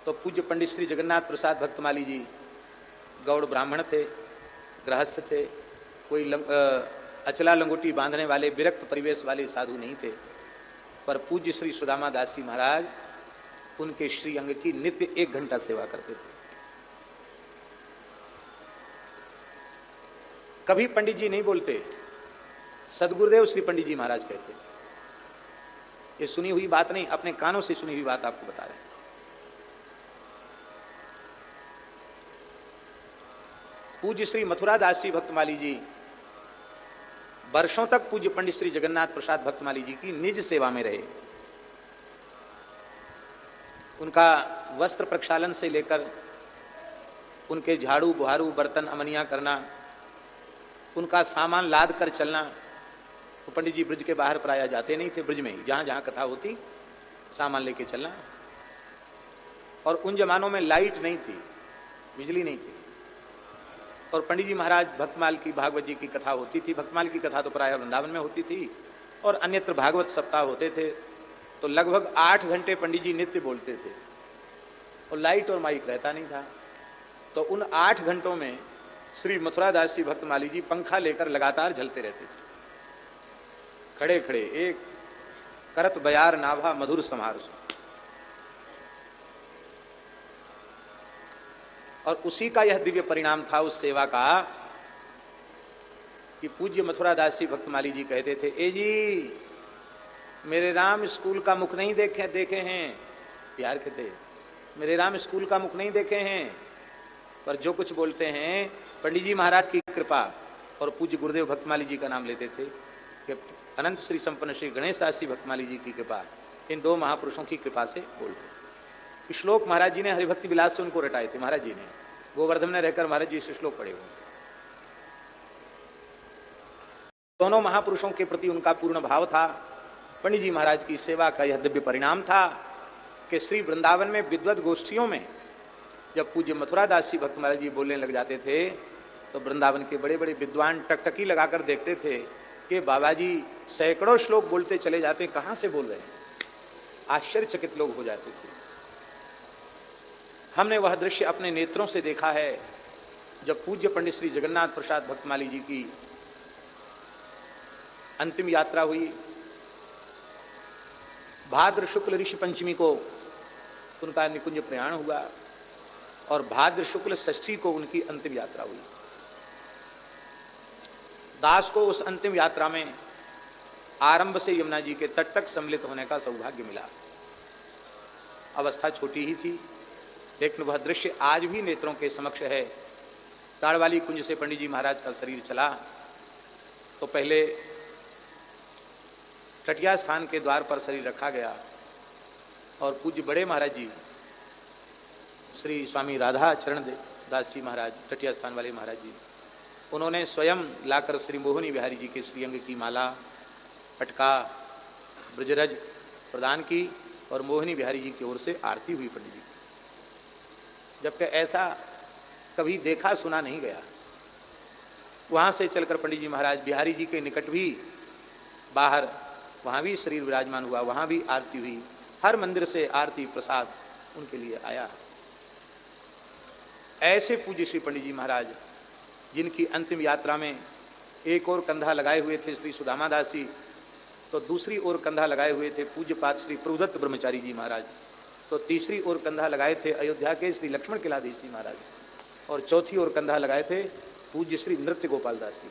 तो पूज्य पंडित श्री जगन्नाथ प्रसाद भक्तमाली जी गौड़ ब्राह्मण थे, गृहस्थ थे, कोई अचला लंगोटी बांधने वाले विरक्त परिवेश वाले साधु नहीं थे। पर पूज्य श्री सुदामा दास जी महाराज उनके श्री अंग की नित्य 1 घंटा सेवा करते थे। कभी पंडित जी नहीं बोलते, सदगुरुदेव श्री पंडित जी महाराज कहते। ये सुनी हुई बात नहीं, अपने कानों से सुनी हुई बात आपको बता रहे हैं। पूज्य श्री मथुरा दास जी भक्तमाली जी वर्षों तक पूज्य पंडित श्री जगन्नाथ प्रसाद भक्तमाली जी की निज सेवा में रहे। उनका वस्त्र प्रक्षालन से लेकर उनके झाड़ू बुहारू बर्तन अमनिया करना, उनका सामान लाद कर चलना। तो पंडित जी ब्रज के बाहर प्रायः जाते नहीं थे, ब्रज में ही जहां जहां कथा होती सामान लेके चलना। और उन जमानों में लाइट नहीं थी, बिजली नहीं थी। और पंडित जी महाराज भक्तमाल की भागवत जी की कथा होती थी। भक्तमाल की कथा तो प्रायः वृंदावन में होती थी और अन्यत्र भागवत सप्ताह होते थे। तो लगभग 8 घंटे पंडित जी नित्य बोलते थे और लाइट और माइक रहता नहीं था। तो उन 8 घंटों में श्री मथुरा दास जी भक्तमाली जी पंखा लेकर लगातार झलते रहते थे, खड़े खड़े, एक करत बयार नाभा मधुर समार। और उसी का यह दिव्य परिणाम था उस सेवा का कि पूज्य मथुरा दास जी भक्तमाली जी कहते थे, ए जी मेरे राम स्कूल का मुख नहीं देखे हैं, प्यार के थे, मेरे राम स्कूल का मुख नहीं देखे हैं, पर जो कुछ बोलते हैं पंडित जी महाराज की कृपा और पूज्य गुरुदेव भक्तमाली जी का नाम लेते थे कि अनंत श्री संपन्न श्री गणेश दास जी भक्तमाली जी की कृपा, इन 2 महापुरुषों की कृपा से बोलते। श्लोक महाराज जी ने हरिभक्ति विलास से उनको रटाए थे। महाराज जी ने गोवर्धन में रहकर महाराज जी से श्लोक पढ़े हुए। दोनों महापुरुषों के प्रति उनका पूर्ण भाव था। पंडित जी महाराज की सेवा का यह दिव्य परिणाम था कि श्री वृंदावन में विद्वत गोष्ठियों में जब पूज्य मथुरा दास जी भक्तमाली जी बोलने लग जाते थे तो वृंदावन के बड़े बड़े विद्वान टकटकी लगाकर देखते थे कि बाबा जी सैकड़ों श्लोक बोलते चले जाते, कहाँ से बोल रहे हैं। आश्चर्यचकित लोग हो जाते थे। हमने वह दृश्य अपने नेत्रों से देखा है जब पूज्य पंडित श्री जगन्नाथ प्रसाद भक्तमाली जी की अंतिम यात्रा हुई। भाद्र शुक्ल ऋषि पंचमी को उनका निकुंज प्रयाण हुआ और भाद्र शुक्ल षष्ठी को उनकी अंतिम यात्रा हुई। दास को उस अंतिम यात्रा में आरंभ से यमुना जी के तट तक सम्मिलित होने का सौभाग्य मिला। अवस्था छोटी ही थी, लेकिन वह दृश्य आज भी नेत्रों के समक्ष है। ताड़वाली कुंज से पंडित जी महाराज का शरीर चला तो पहले टटिया स्थान के द्वार पर शरीर रखा गया और पूज्य बड़े महाराज जी श्री स्वामी राधा चरण दास जी महाराज, टटिया स्थान वाले महाराज जी, उन्होंने स्वयं लाकर श्री मोहिनी बिहारी जी के श्रीअंग की माला, पटका, ब्रजरज प्रदान की और मोहिनी बिहारी जी की ओर से आरती हुई पंडित जी, जबकि ऐसा कभी देखा सुना नहीं गया। वहाँ से चलकर पंडित जी महाराज बिहारी जी के निकट भी बाहर वहाँ भी शरीर विराजमान हुआ, वहाँ भी आरती हुई। हर मंदिर से आरती प्रसाद उनके लिए आया। ऐसे पूज्य श्री पंडित जी महाराज जिनकी अंतिम यात्रा में एक और कंधा लगाए हुए थे श्री सुदामा दास जी, तो दूसरी ओर कंधा लगाए हुए थे पूज्यपाद श्री प्रभुदत्त ब्रह्मचारी जी महाराज, तो तीसरी ओर कंधा लगाए थे अयोध्या के श्री लक्ष्मण किलाधीश जी महाराज, और चौथी ओर कंधा लगाए थे पूज्य श्री नृत्य गोपाल दास जी।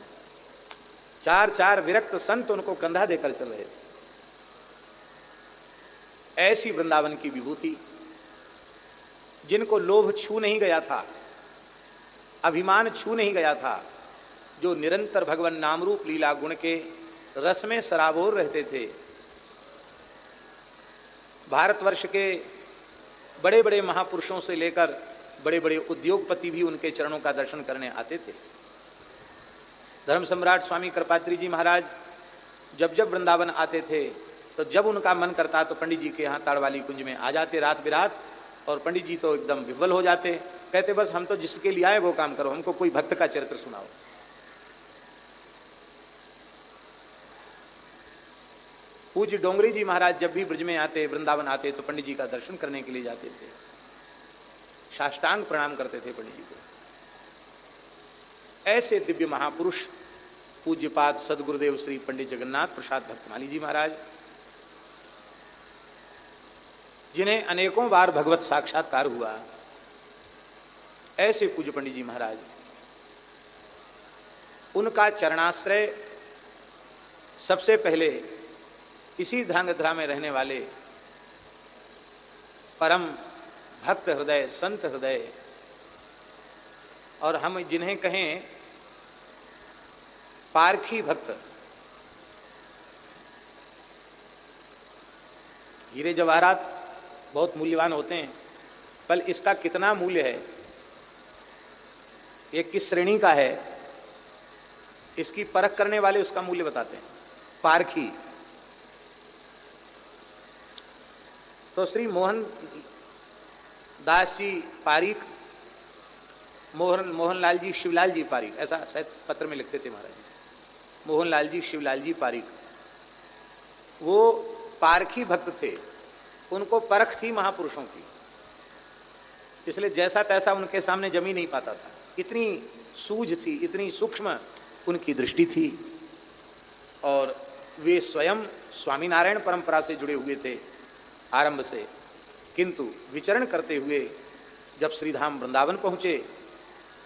4 विरक्त संत उनको कंधा देकर चल रहे थे। ऐसी वृंदावन की विभूति जिनको लोभ छू नहीं गया था, अभिमान छू नहीं गया था, जो निरंतर भगवान नाम रूप लीला गुण के रस में सराबोर रहते थे। भारतवर्ष के बड़े बड़े महापुरुषों से लेकर बड़े बड़े उद्योगपति भी उनके चरणों का दर्शन करने आते थे। धर्म सम्राट स्वामी कृपात्री जी महाराज जब वृंदावन आते थे तो जब उनका मन करता तो पंडित जी के यहाँ ताड़वाली कुंज में आ जाते रात बिरात, और पंडित जी तो एकदम विह्वल हो जाते, कहते बस हम तो जिसके लिए आए वो काम करो, हमको कोई भक्त का चरित्र सुनाओ। पूज्य डोंगरी जी महाराज जब भी ब्रज में आते, वृंदावन आते, तो पंडित जी का दर्शन करने के लिए जाते थे। साष्टांग प्रणाम करते थे पंडित जी को। ऐसे दिव्य महापुरुष पूज्यपाद सदगुरुदेव श्री पंडित जगन्नाथ प्रसाद भक्तमाली जी महाराज, जिन्हें अनेकों बार भगवत साक्षात्कार हुआ, ऐसे पूज्य पंडित जी महाराज, उनका चरणाश्रय सबसे पहले इसी ध्रांगध्रा में रहने वाले परम भक्त हृदय, संत हृदय, और हम जिन्हें कहें पारखी भक्त, हीरे जवाहरात बहुत मूल्यवान होते हैं, पर इसका कितना मूल्य है, ये किस श्रेणी का है, इसकी परख करने वाले उसका मूल्य बताते हैं। पारखी तो श्री मोहन दास जी पारीक, मोहनलाल जी शिवलाल जी पारीक, ऐसा शायद पत्र में लिखते थे महाराज, मोहनलाल जी शिवलाल जी पारीक, वो पारखी भक्त थे, उनको परख थी महापुरुषों की, इसलिए जैसा तैसा उनके सामने जमी नहीं पाता था, इतनी सूझ थी, इतनी सूक्ष्म उनकी दृष्टि थी। और वे स्वयं स्वामीनारायण परंपरा से जुड़े हुए थे आरंभ से, किंतु विचरण करते हुए जब श्रीधाम वृंदावन पहुँचे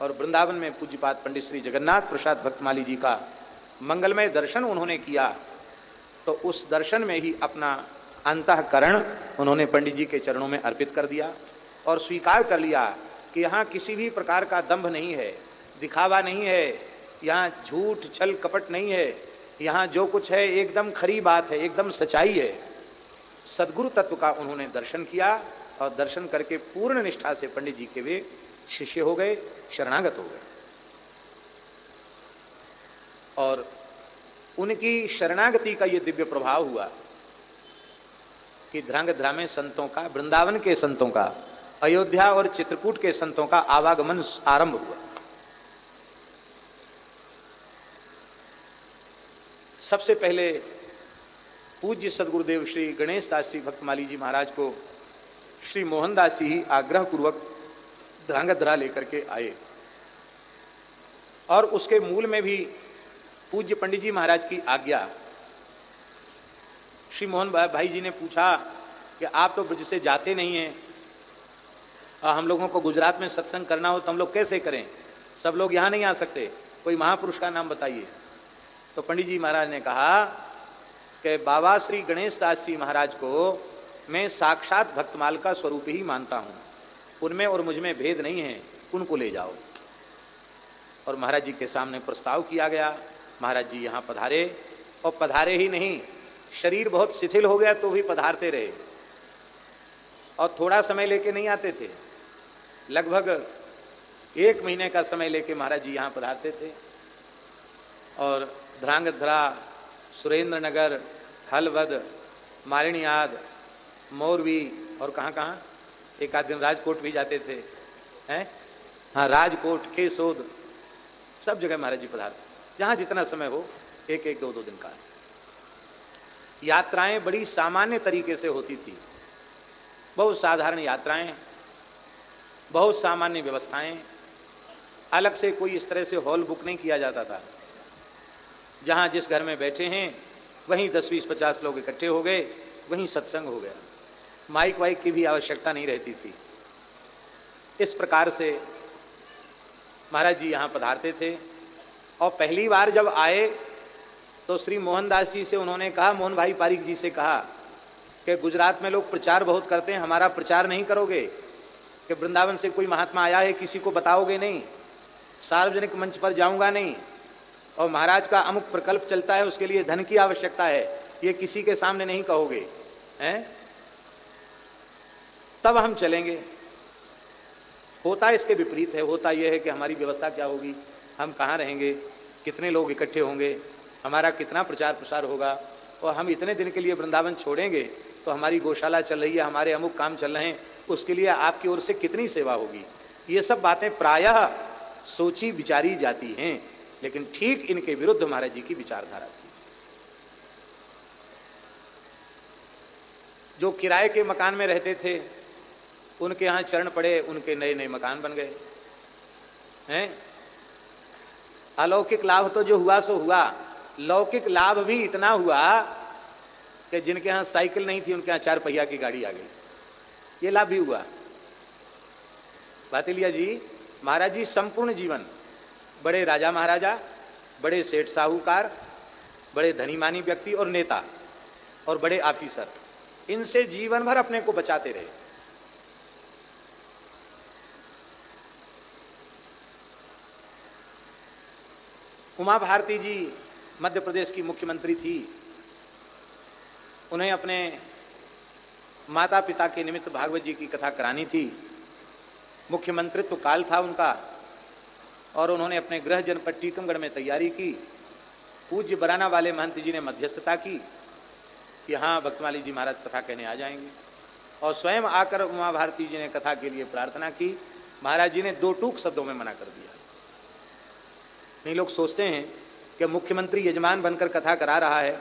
और वृंदावन में पूज्यपाद पंडित श्री जगन्नाथ प्रसाद भक्तमाली जी का मंगलमय दर्शन उन्होंने किया, तो उस दर्शन में ही अपना अंतःकरण उन्होंने पंडित जी के चरणों में अर्पित कर दिया और स्वीकार कर लिया कि यहाँ किसी भी प्रकार का दंभ नहीं है, दिखावा नहीं है, यहाँ झूठ छल कपट नहीं है, यहाँ जो कुछ है एकदम खरी बात है, एकदम सच्चाई है। सद्गुरु तत्व का उन्होंने दर्शन किया और दर्शन करके पूर्ण निष्ठा से पंडित जी के वे शिष्य हो गए, शरणागत हो गए। और उनकी शरणागति का ये दिव्य प्रभाव हुआ कि ध्रांगध्रा में संतों का, वृंदावन के संतों का, अयोध्या और चित्रकूट के संतों का आवागमन आरंभ हुआ। सबसे पहले पूज्य सदगुरुदेव श्री गणेश दास जी भक्तमाली जी महाराज को श्री मोहनदास जी ही आग्रह पूर्वक ध्रांगध्रा लेकर के आए, और उसके मूल में भी पूज्य पंडित जी महाराज की आज्ञा। श्री मोहन भाई जी ने पूछा कि आप तो ब्रज से जाते नहीं हैं, हम लोगों को गुजरात में सत्संग करना हो तो हम लोग कैसे करें, सब लोग यहाँ नहीं आ सकते, कोई महापुरुष का नाम बताइए। तो पंडित जी महाराज ने कहा कि बाबा श्री गणेश दास जी महाराज को मैं साक्षात भक्तमाल का स्वरूप ही मानता हूँ, उनमें और मुझ में भेद नहीं है, उनको ले जाओ। और महाराज जी के सामने प्रस्ताव किया गया। महाराज जी यहाँ पधारे, और पधारे ही नहीं, शरीर बहुत शिथिल हो गया तो भी पधारते रहे, और थोड़ा समय लेके नहीं आते थे, लगभग 1 महीने का समय लेके महाराज जी यहाँ पधारते थे। और ध्रांगध्रा, सुरेंद्र नगर, हलवद, मालिनियाद, मोरवी और कहाँ कहाँ, एक आध दिन राजकोट भी जाते थे, हैं, हाँ, राजकोट, केसोद, सब जगह महाराज जी पधारते, जहाँ जितना समय हो, 1-1, 2-2 दिन का। यात्राएं बड़ी सामान्य तरीके से होती थी, बहुत साधारण यात्राएं, बहुत सामान्य व्यवस्थाएं, अलग से कोई इस तरह से हॉल बुक नहीं किया जाता था। जहाँ जिस घर में बैठे हैं वहीं 10-20-50 लोग इकट्ठे हो गए, वहीं सत्संग हो गया, माइक वाइक की भी आवश्यकता नहीं रहती थी। इस प्रकार से महाराज जी यहाँ पधारते थे। और पहली बार जब आए तो श्री मोहनदास जी से उन्होंने कहा, मोहन भाई पारीक जी से कहा कि गुजरात में लोग प्रचार बहुत करते हैं, हमारा प्रचार नहीं करोगे? कि वृंदावन से कोई महात्मा आया है, किसी को बताओगे नहीं, सार्वजनिक मंच पर जाऊंगा नहीं, और महाराज का अमुक प्रकल्प चलता है, उसके लिए धन की आवश्यकता है, ये किसी के सामने नहीं कहोगे, हैं? तब हम चलेंगे। होता इसके विपरीत है, होता यह है कि हमारी व्यवस्था क्या होगी, हम कहाँ रहेंगे, कितने लोग इकट्ठे होंगे, हमारा कितना प्रचार प्रसार होगा, और हम इतने दिन के लिए वृंदावन छोड़ेंगे तो हमारी गौशाला चल रही है, हमारे अमुक काम चल रहे हैं, उसके लिए आपकी ओर से कितनी सेवा होगी। ये सब बातें प्रायः सोची विचारी जाती हैं, लेकिन ठीक इनके विरुद्ध महाराज जी की विचारधारा थी। जो किराए के मकान में रहते थे, उनके यहाँ चरण पड़े, उनके नए नए मकान बन गए हैं। अलौकिक लाभ तो जो हुआ सो हुआ, लौकिक लाभ भी इतना हुआ कि जिनके यहाँ साइकिल नहीं थी उनके यहाँ 4 पहिया की गाड़ी आ गई, ये लाभ भी हुआ। भातिलिया जी महाराज जी संपूर्ण जीवन बड़े राजा महाराजा, बड़े सेठ साहूकार, बड़े धनीमानी व्यक्ति और नेता और बड़े ऑफिसर, इनसे जीवन भर अपने को बचाते रहे। उमा भारती जी मध्य प्रदेश की मुख्यमंत्री थी। उन्हें अपने माता पिता के निमित्त भागवत जी की कथा करानी थी। मुख्यमंत्रित्व काल था उनका और उन्होंने अपने गृह जनपद टीकमगढ़ में तैयारी की। पूज्य बराना वाले महंत जी ने मध्यस्थता की कि हाँ भक्तमाली जी महाराज कथा कहने आ जाएंगे, और स्वयं आकर उमा भारती जी ने कथा के लिए प्रार्थना की। महाराज जी ने 2 टूक शब्दों में मना कर दिया। नहीं, लोग सोचते हैं कि मुख्यमंत्री यजमान बनकर कथा करा रहा है,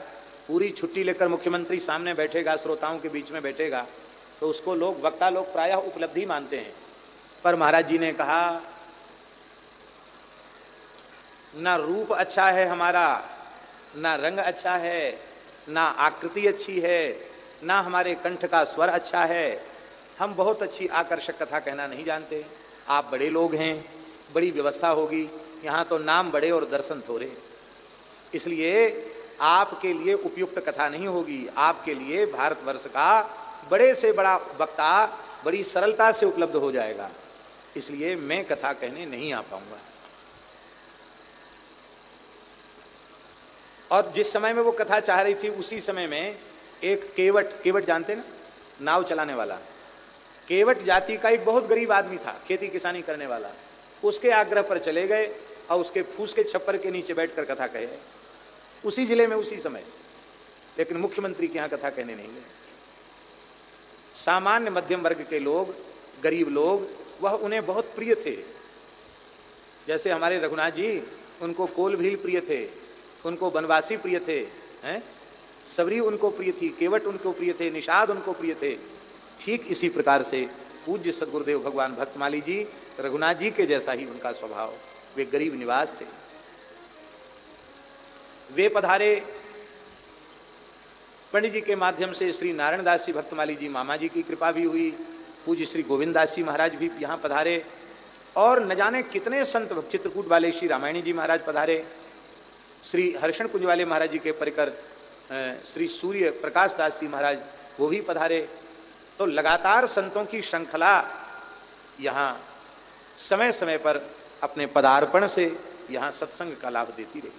पूरी छुट्टी लेकर मुख्यमंत्री सामने बैठेगा, श्रोताओं के बीच में बैठेगा, तो उसको लोग वक्ता लोग प्रायः उपलब्धि मानते हैं। पर महाराज जी ने कहा ना रूप अच्छा है हमारा, ना रंग अच्छा है, ना आकृति अच्छी है, ना हमारे कंठ का स्वर अच्छा है, हम बहुत अच्छी आकर्षक कथा कहना नहीं जानते। आप बड़े लोग हैं, बड़ी व्यवस्था होगी, यहाँ तो नाम बड़े और दर्शन थोड़े, इसलिए आपके लिए उपयुक्त कथा नहीं होगी। आपके लिए भारतवर्ष का बड़े से बड़ा वक्ता बड़ी सरलता से उपलब्ध हो जाएगा, इसलिए मैं कथा कहने नहीं आ पाऊंगा। और जिस समय में वो कथा चाह रही थी उसी समय में एक केवट जानते ना, नाव चलाने वाला, केवट जाति का एक बहुत गरीब आदमी था, खेती किसानी करने वाला, उसके आग्रह पर चले गए और उसके फूस के छप्पर के नीचे बैठकर कथा कहे, उसी जिले में उसी समय। लेकिन मुख्यमंत्री के यहाँ कथा कहने नहीं गए। सामान्य मध्यम वर्ग के लोग, गरीब लोग, वह उन्हें बहुत प्रिय थे। जैसे हमारे रघुनाथ जी, उनको कोल भील प्रिय थे, उनको बनवासी प्रिय थे, हैं, सबरी उनको प्रिय थी, केवट उनको प्रिय थे, निषाद उनको प्रिय थे। ठीक इसी प्रकार से पूज्य सदगुरुदेव भगवान भक्तमाली जी, रघुनाथ जी के जैसा ही उनका स्वभाव, वे गरीब निवास थे। वे पधारे, पंडित जी के माध्यम से श्री नारायण दास जी भक्तमाली जी मामा जी की कृपा भी हुई। पूज्य श्री गोविंद दास जी महाराज भी यहाँ पधारे, और न जाने कितने संत, चित्रकूट वाले श्री रामायणी जी महाराज पधारे, श्री हर्षण कुंज वाले महाराज जी के परिकर श्री सूर्य प्रकाश दास जी महाराज वो भी पधारे। तो लगातार संतों की श्रृंखला यहाँ समय समय पर अपने पदार्पण से यहाँ सत्संग का लाभ देती रही।